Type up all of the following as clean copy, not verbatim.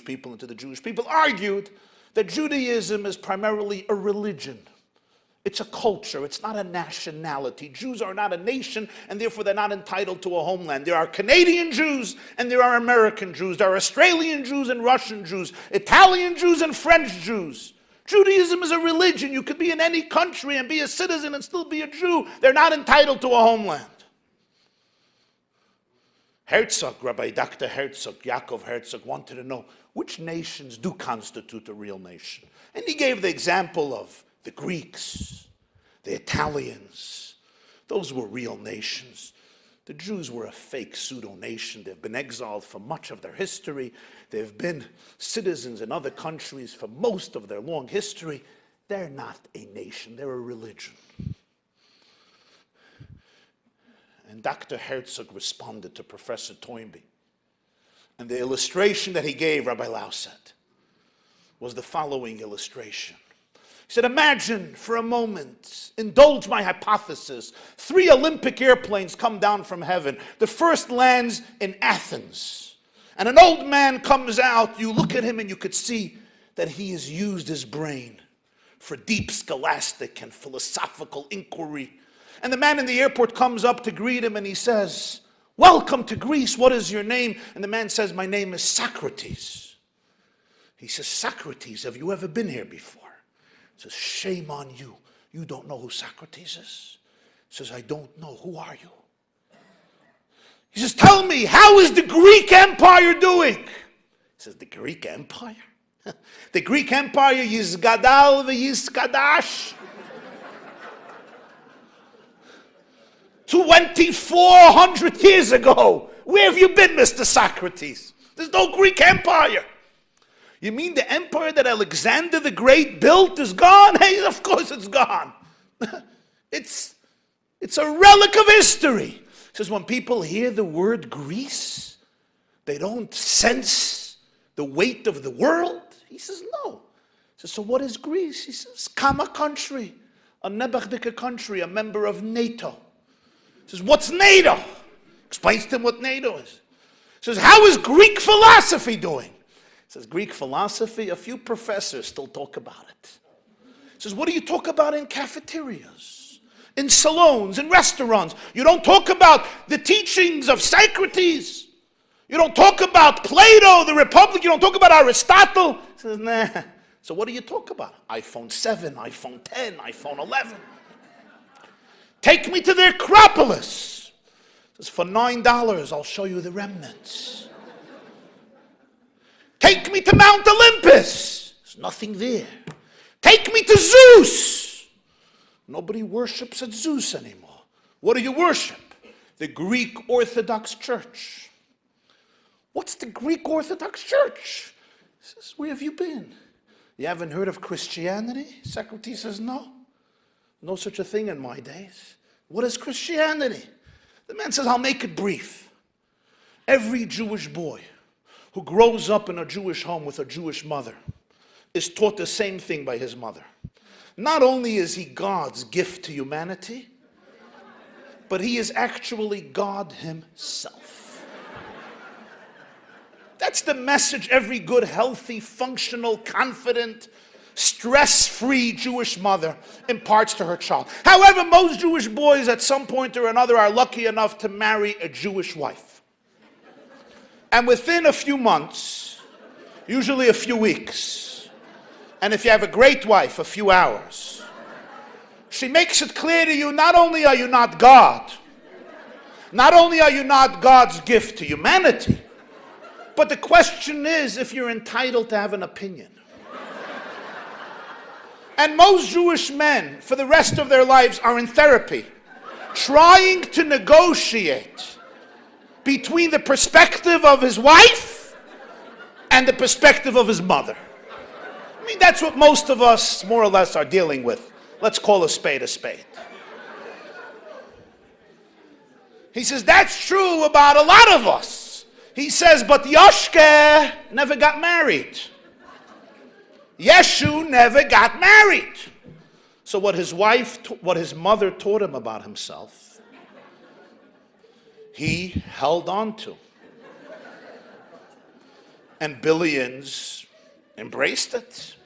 Jewish people and to the Jewish people, argued that Judaism is primarily a religion. It's a culture. It's not a nationality. Jews are not a nation, and therefore they're not entitled to a homeland. There are Canadian Jews, and there are American Jews. There are Australian Jews and Russian Jews, Italian Jews and French Jews. Judaism is a religion. You could be in any country and be a citizen and still be a Jew. They're not entitled to a homeland. Herzog, Rabbi Dr. Herzog, Yaakov Herzog, wanted to know which nations do constitute a real nation. And he gave the example of the Greeks, the Italians. Those were real nations. The Jews were a fake pseudo-nation. They've been exiled for much of their history. They've been citizens in other countries for most of their long history. They're not a nation. They're a religion. And Dr. Herzog responded to Professor Toynbee. And the illustration that he gave, Rabbi Lau said, was the following illustration. He said, imagine for a moment, indulge my hypothesis, 3 Olympic airplanes come down from heaven. The first lands in Athens. And an old man comes out. You look at him and you could see that he has used his brain for deep scholastic and philosophical inquiry. And the man in the airport comes up to greet him and he says, welcome to Greece, what is your name? And the man says, my name is Socrates. He says, Socrates, have you ever been here before? He says, shame on you. You don't know who Socrates is? He says, I don't know. Who are you? He says, tell me, how is the Greek Empire doing? He says, the Greek Empire? The Greek Empire, Yizgadal v'Yizgadash. 2,400 years ago. Where have you been, Mr. Socrates? There's no Greek Empire. You mean the empire that Alexander the Great built is gone? Hey, of course it's gone. It's a relic of history. He says when people hear the word Greece, they don't sense the weight of the world. He says, no. He says, so what is Greece? He says, Kama country, a Nebachdika country, a member of NATO. He says, what's NATO? Explains to him what NATO is. He says, how is Greek philosophy doing? He says, Greek philosophy, a few professors still talk about it. He says, what do you talk about in cafeterias, in salons, in restaurants? You don't talk about the teachings of Socrates. You don't talk about Plato, the Republic. You don't talk about Aristotle. He says, nah. So what do you talk about? iPhone 7, iPhone 10, iPhone 11. Take me to the Acropolis. He says, for $9, I'll show you the remnants. Take me to Mount Olympus. There's nothing there. Take me to Zeus. Nobody worships at Zeus anymore. What do you worship? The Greek Orthodox Church. What's the Greek Orthodox Church? He says, where have you been? You haven't heard of Christianity? Socrates says, no. No such a thing in my days. What is Christianity? The man says, I'll make it brief. Every Jewish boy who grows up in a Jewish home with a Jewish mother is taught the same thing by his mother. Not only is he God's gift to humanity, but he is actually God himself. That's the message every good, healthy, functional, confident, stress-free Jewish mother imparts to her child. However, most Jewish boys at some point or another are lucky enough to marry a Jewish wife. And within a few months, usually a few weeks, and if you have a great wife, a few hours, she makes it clear to you, not only are you not God, not only are you not God's gift to humanity, but the question is if you're entitled to have an opinion. And most Jewish men, for the rest of their lives, are in therapy, trying to negotiate between the perspective of his wife and the perspective of his mother. I mean, that's what most of us, more or less, are dealing with. Let's call a spade a spade. He says, that's true about a lot of us. He says, but Yoshke never got married. Yeshu never got married. So what his mother taught him about himself, he held on to. And billions embraced it.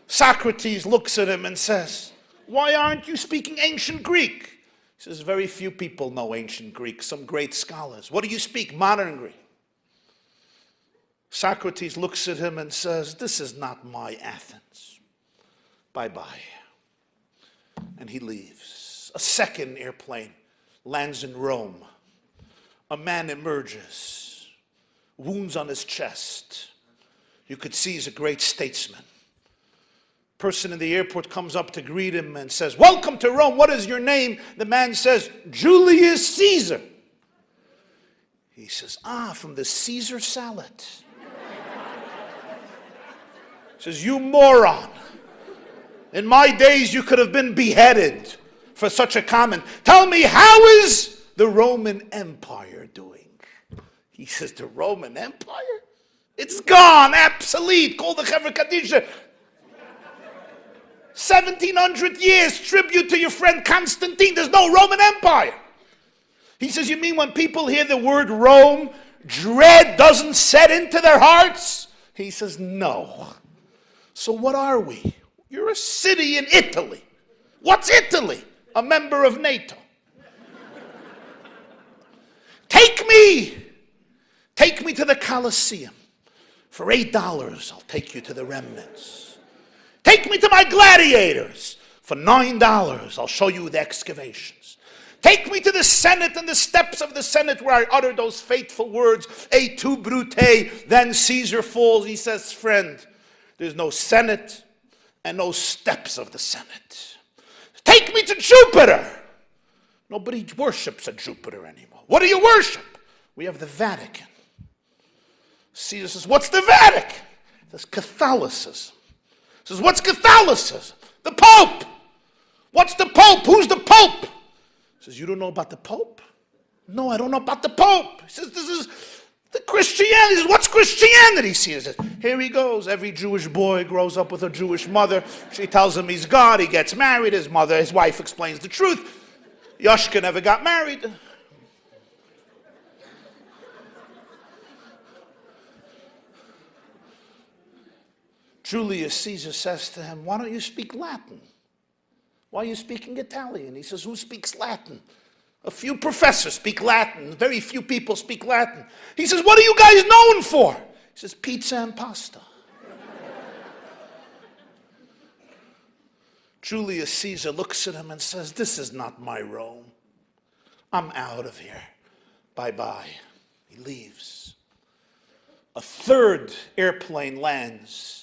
Socrates looks at him and says, why aren't you speaking ancient Greek? He says, very few people know ancient Greek, some great scholars. What do you speak? Modern Greek. Socrates looks at him and says, this is not my Athens. Bye-bye. And he leaves. A second airplane lands in Rome. A man emerges, wounds on his chest. You could see he's a great statesman. Person in the airport comes up to greet him and says, welcome to Rome, what is your name? The man says, Julius Caesar. He says, from the Caesar salad. He says, you moron. In my days you could have been beheaded for such a comment. Tell me, how is the Roman Empire doing? He says, the Roman Empire? It's gone, obsolete. Call the Chevra Kadisha. 1700 years, tribute to your friend Constantine. There's no Roman Empire. He says, you mean when people hear the word Rome, dread doesn't set into their hearts? He says, no. So what are we? You're a city in Italy. What's Italy? A member of NATO. Take me to the Colosseum. For $8, I'll take you to the remnants. Take me to my gladiators. For $9, I'll show you the excavations. Take me to the Senate and the steps of the Senate where I uttered those fateful words, et tu brute, then Caesar falls. He says, friend, there's no Senate and no steps of the Senate. Take me to Jupiter. Nobody worships a Jupiter anymore. What do you worship? We have the Vatican. Caesar says, what's the Vatican? He says, Catholicism. He says, what's Catholicism? The Pope. What's the Pope? Who's the Pope? He says, you don't know about the Pope? No, I don't know about the Pope. He says, this is the Christianity. He says, what's Christianity? He says, here he goes. Every Jewish boy grows up with a Jewish mother. She tells him he's God. He gets married. His wife explains the truth. Yoshka never got married. Julius Caesar says to him, why don't you speak Latin? Why are you speaking Italian? He says, who speaks Latin? A few professors speak Latin. Very few people speak Latin. He says, what are you guys known for? He says, pizza and pasta. Julius Caesar looks at him and says, this is not my Rome. I'm out of here. Bye-bye. He leaves. A third airplane lands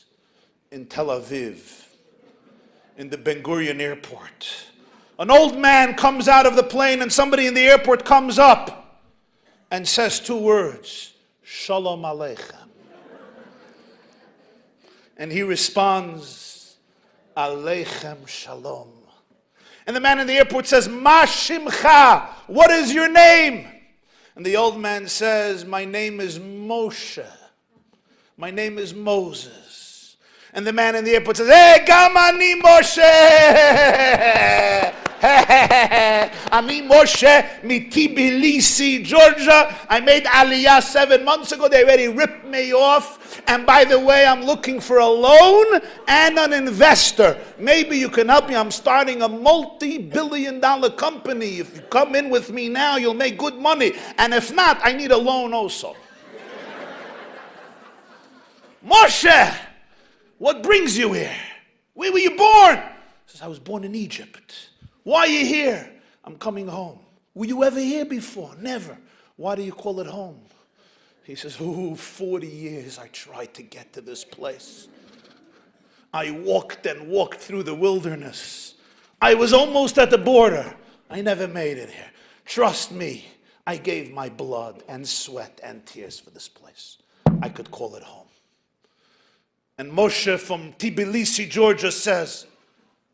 in Tel Aviv, in the Ben Gurion airport. An old man comes out of the plane and somebody in the airport comes up and says two words, Shalom Aleichem. And he responds, Aleichem Shalom. And the man in the airport says, Ma Shimcha, what is your name? And the old man says, my name is Moshe. My name is Moses. And the man in the airport says, hey, Gamani Moshe! Ami Moshe, mi Tbilisi, Georgia. I made Aliyah 7 months ago. They already ripped me off. And by the way, I'm looking for a loan and an investor. Maybe you can help me. I'm starting a multi-billion-dollar company. If you come in with me now, you'll make good money. And if not, I need a loan also. Moshe! What brings you here? Where were you born? He says, I was born in Egypt. Why are you here? I'm coming home. Were you ever here before? Never. Why do you call it home? He says, 40 years I tried to get to this place. I walked and walked through the wilderness. I was almost at the border. I never made it here. Trust me, I gave my blood and sweat and tears for this place. I could call it home. And Moshe from Tbilisi, Georgia says,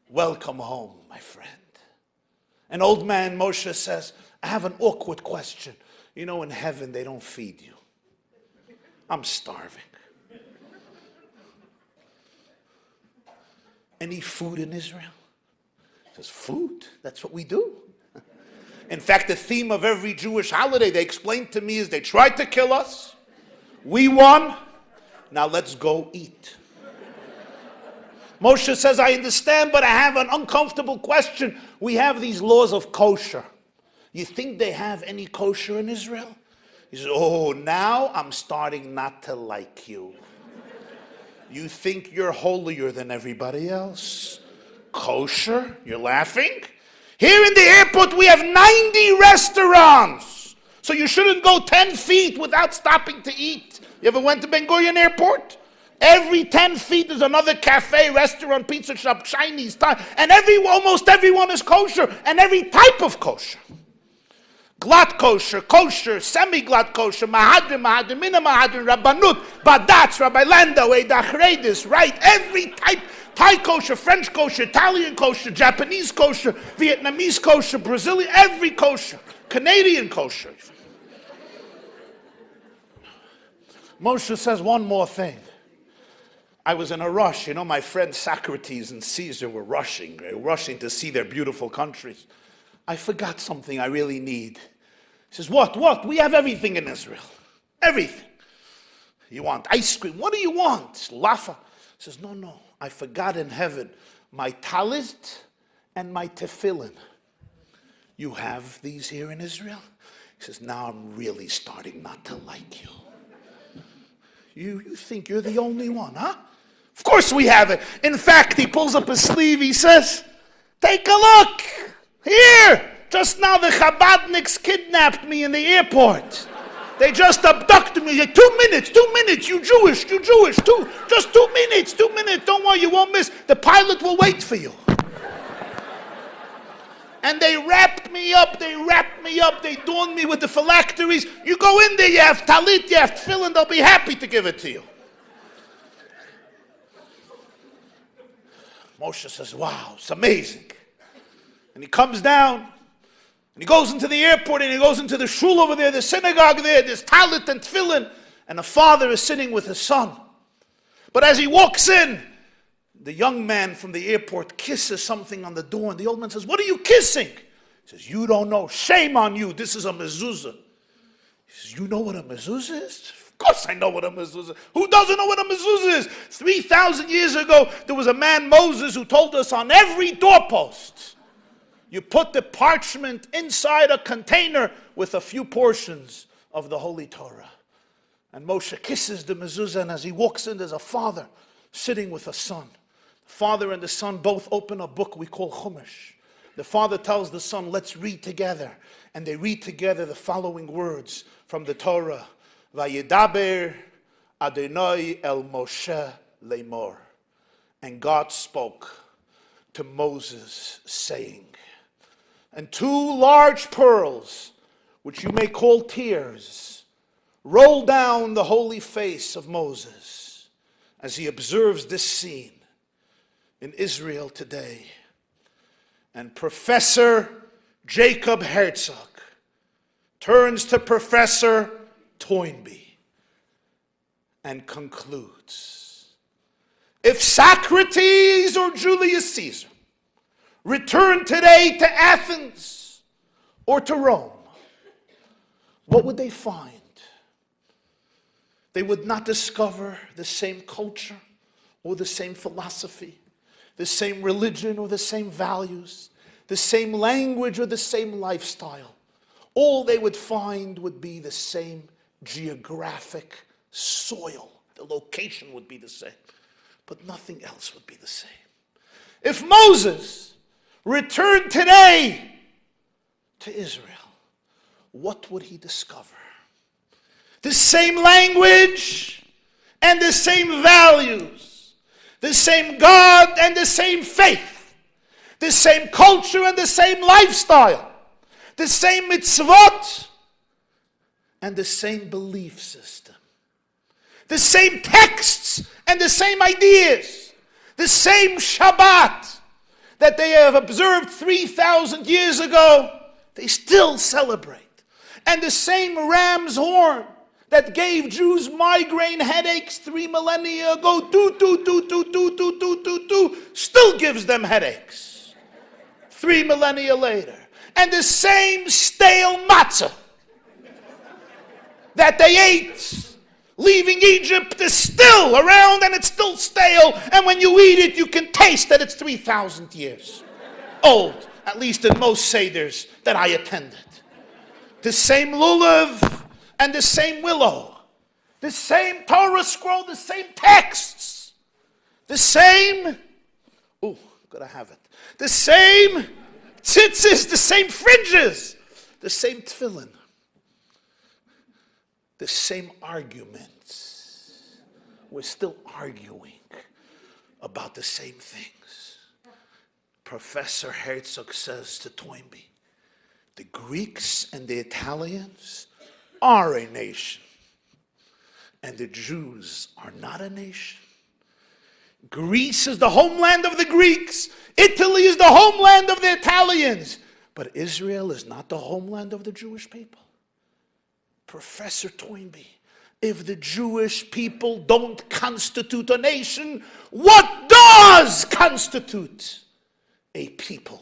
welcome home, my friend. An old man, Moshe, says, I have an awkward question. You know, in heaven, they don't feed you. I'm starving. Any food in Israel? He says, food? That's what we do. In fact, the theme of every Jewish holiday, they explained to me, is they tried to kill us. We won. Now let's go eat. Moshe says, I understand, but I have an uncomfortable question. We have these laws of kosher. You think they have any kosher in Israel? He says, oh, now I'm starting not to like you. You think you're holier than everybody else? Kosher? You're laughing? Here in the airport we have 90 restaurants. So you shouldn't go 10 feet without stopping to eat. You ever went to Ben Gurion Airport? Every 10 feet is another cafe, restaurant, pizza shop, Chinese time. And almost everyone is kosher. And every type of kosher. Glatt kosher, kosher, semi-glatt kosher, mahadrim, mina mahadrim, rabbanut, badatz, Rabbi Lando, edachredis, right? Every type, Thai kosher, French kosher, Italian kosher, Japanese kosher, Vietnamese kosher, Brazilian, every kosher, Canadian kosher. Moshe says one more thing. I was in a rush. You know, my friends Socrates and Caesar were rushing to see their beautiful countries. I forgot something I really need. He says, what? We have everything in Israel. Everything. You want ice cream? What do you want? Lafa. He says, no. I forgot in heaven my talit and my tefillin. You have these here in Israel? He says, now I'm really starting not to like you. You think you're the only one, huh? Of course we have it. In fact, he pulls up his sleeve. He says, take a look. Here. Just now the Chabadniks kidnapped me in the airport. They just abducted me. 2 minutes. You Jewish. Just 2 minutes. Don't worry, you won't miss. The pilot will wait for you. And they wrapped me up. They adorned me with the phylacteries. You go in there, you have talit, you have tefillin, they'll be happy to give it to you. Moshe says, wow, it's amazing. And he comes down, and he goes into the airport, and he goes into the shul over there, the synagogue there, there's talit and tefillin, and a father is sitting with his son. But as he walks in, the young man from the airport kisses something on the door, and the old man says, what are you kissing? He says, you don't know. Shame on you. This is a mezuzah. He says, you know what a mezuzah is? Of course I know what a mezuzah is. Who doesn't know what a mezuzah is? 3,000 years ago, there was a man, Moses, who told us on every doorpost, you put the parchment inside a container with a few portions of the Holy Torah. And Moshe kisses the mezuzah, and as he walks in, there's a father sitting with a son. The father and the son both open a book we call Chumash. The father tells the son, let's read together. And they read together the following words from the Torah. Vayedaber Adonai el Moshe lemor. And God spoke to Moses, saying, and 2 large pearls, which you may call tears, roll down the holy face of Moses as he observes this scene in Israel today. And Professor Jacob Herzog turns to Professor Toynbee and concludes, if Socrates or Julius Caesar returned today to Athens or to Rome, what would they find? They would not discover the same culture or the same philosophy, the same religion or the same values, the same language or the same lifestyle. All they would find would be the same geographic soil. The location would be the same, but nothing else would be the same. If Moses returned today to Israel, what would he discover? The same language and the same values, the same God and the same faith, the same culture and the same lifestyle, the same mitzvot and the same belief system, the same texts and the same ideas, the same Shabbat that they have observed 3,000 years ago, they still celebrate. And the same ram's horn that gave Jews migraine headaches 3 millennia ago, still gives them headaches 3 millennia later. And the same stale matzah that they ate leaving Egypt is still around and it's still stale. And when you eat it, you can taste that it's 3,000 years old, at least in most seders that I attended. The same lulav and the same willow, the same Torah scroll, the same texts, the same, gotta have it, the same tzitzis, the same fringes, the same tefillin, the same arguments. We're still arguing about the same things. Professor Herzog says to Toynbee, the Greeks and the Italians are a nation, and the Jews are not a nation. Greece is the homeland of the Greeks. Italy is the homeland of the Italians. But Israel is not the homeland of the Jewish people. Professor Toynbee, if the Jewish people don't constitute a nation, what does constitute a people?